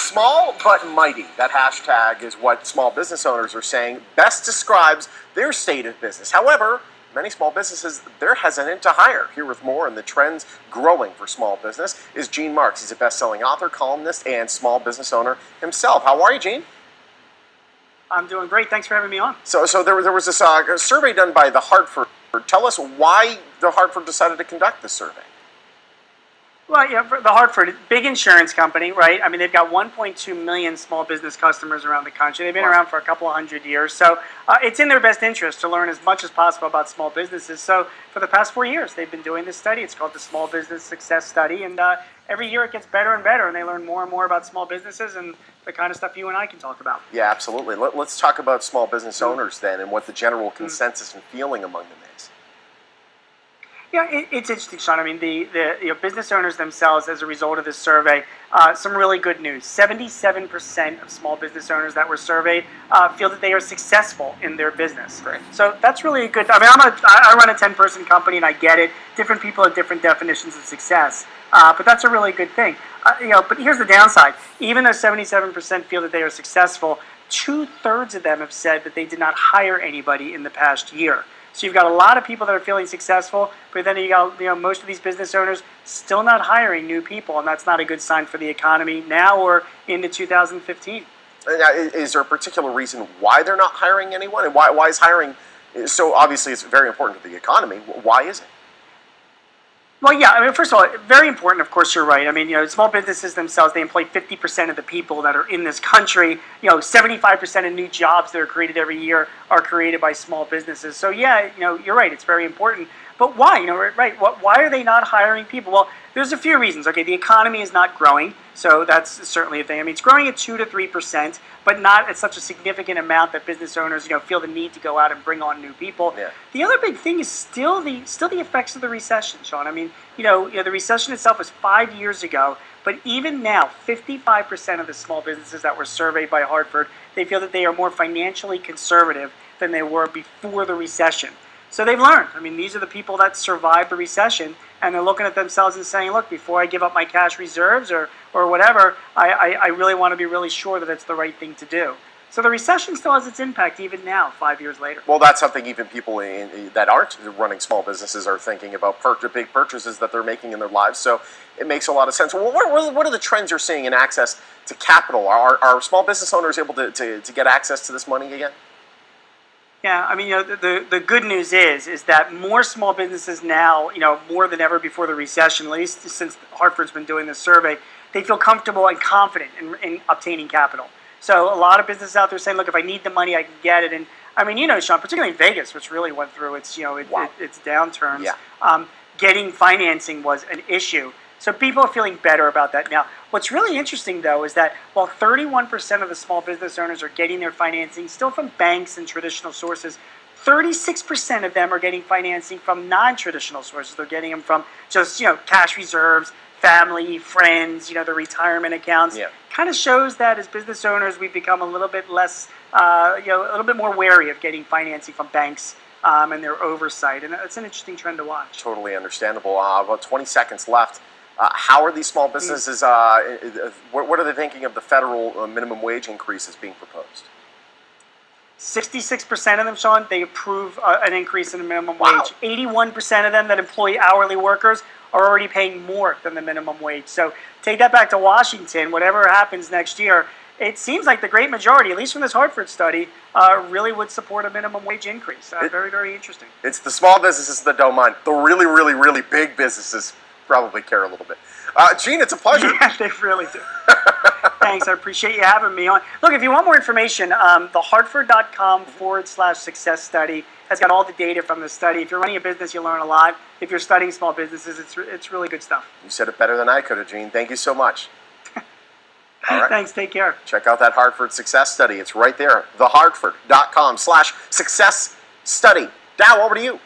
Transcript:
Small but mighty. That hashtag is what small business owners are saying best describes their state of business. However, many small businesses, they're hesitant to hire. Here with more on the trends growing for small business is Gene Marks. He's a best-selling author, columnist, and small business owner himself. How are you, Gene? I'm doing great. Thanks for having me on. So there was this survey done by the Hartford. Tell us why the Hartford decided to conduct this survey. Well, the Hartford, big insurance company, right? I mean, they've got 1.2 million small business customers around the country. They've been around for a couple of hundred years. So it's in their best interest to learn as much as possible about small businesses. So for the past 4 years, they've been doing this study. It's called the Small Business Success Study. And every year it gets better and better. And they learn more and more about small businesses and the kind of stuff you and I can talk about. Yeah, absolutely. Let's talk about small business owners then and what the general consensus and feeling among them is. Yeah, it's interesting, Sean. I mean, the business owners themselves, as a result of this survey, some really good news. 77% of small business owners that were surveyed feel that they are successful in their business. Great. So that's really a good. I mean, I run a 10-person company, and I get it. Different people have different definitions of success, but that's a really good thing. But here's the downside. Even though 77% feel that they are successful, 2/3 of them have said that they did not hire anybody in the past year. So you've got a lot of people that are feeling successful, but then you got most of these business owners still not hiring new people, and that's not a good sign for the economy now or into 2015. Is there a particular reason why they're not hiring anyone, and why is hiring so obviously it's very important to the economy? Why is it? Well, yeah, I mean, first of all, very important, of course, you're right. I mean, small businesses themselves, they employ 50% of the people that are in this country. 75% of new jobs that are created every year are created by small businesses. So, yeah, you're right, it's very important. But why? Right, why are they not hiring people? Well, there's a few reasons. Okay, the economy is not growing, so that's certainly a thing. I mean, it's growing at 2 to 3%, but not at such a significant amount that business owners, feel the need to go out and bring on new people. Yeah. The other big thing is still the effects of the recession, Sean. I mean, the recession itself was 5 years ago, but even now, 55% of the small businesses that were surveyed by Hartford, they feel that they are more financially conservative than they were before the recession. So they've learned. I mean, these are the people that survived the recession, and they're looking at themselves and saying, look, before I give up my cash reserves or whatever, I really want to be really sure that it's the right thing to do. So the recession still has its impact even now, 5 years later. Well, that's something even people that aren't running small businesses are thinking about big purchases that they're making in their lives. So it makes a lot of sense. Well, what are the trends you're seeing in access to capital? Are small business owners able to get access to this money again? Yeah, I mean, the good news is that more small businesses now, more than ever before the recession, at least since Hartford's been doing this survey, they feel comfortable and confident in obtaining capital. So a lot of businesses out there saying, look, if I need the money, I can get it. And I mean, Sean, particularly in Vegas, which really went through its downturns, getting financing was an issue. So people are feeling better about that now. What's really interesting, though, is that while 31% of the small business owners are getting their financing still from banks and traditional sources, 36% of them are getting financing from non-traditional sources. They're getting them from just, cash reserves, family, friends, the retirement accounts. Yeah. Kind of shows that as business owners, we've become a little bit less, a little bit more wary of getting financing from banks and their oversight. And it's an interesting trend to watch. Totally understandable. About 20 seconds left. How are these small businesses, what are they thinking of the federal minimum wage increases being proposed? 66% of them, Sean, they approve an increase in the minimum wage. 81% of them that employ hourly workers are already paying more than the minimum wage. So take that back to Washington. Whatever happens next year, it seems like the great majority, at least from this Hartford study, really would support a minimum wage increase. Very, very interesting. It's the small businesses that don't mind. The really, really, really big businesses probably care a little bit. Gene, it's a pleasure. Yeah, they really do. Thanks. I appreciate you having me on. Look, if you want more information, thehartford.com/success study has got all the data from the study. If you're running a business, you learn a lot. If you're studying small businesses, it's really good stuff. You said it better than I could have, Gene. Thank you so much. All right. Thanks. Take care. Check out that Hartford Success Study. It's right there. thehartford.com/success study. Dow, over to you.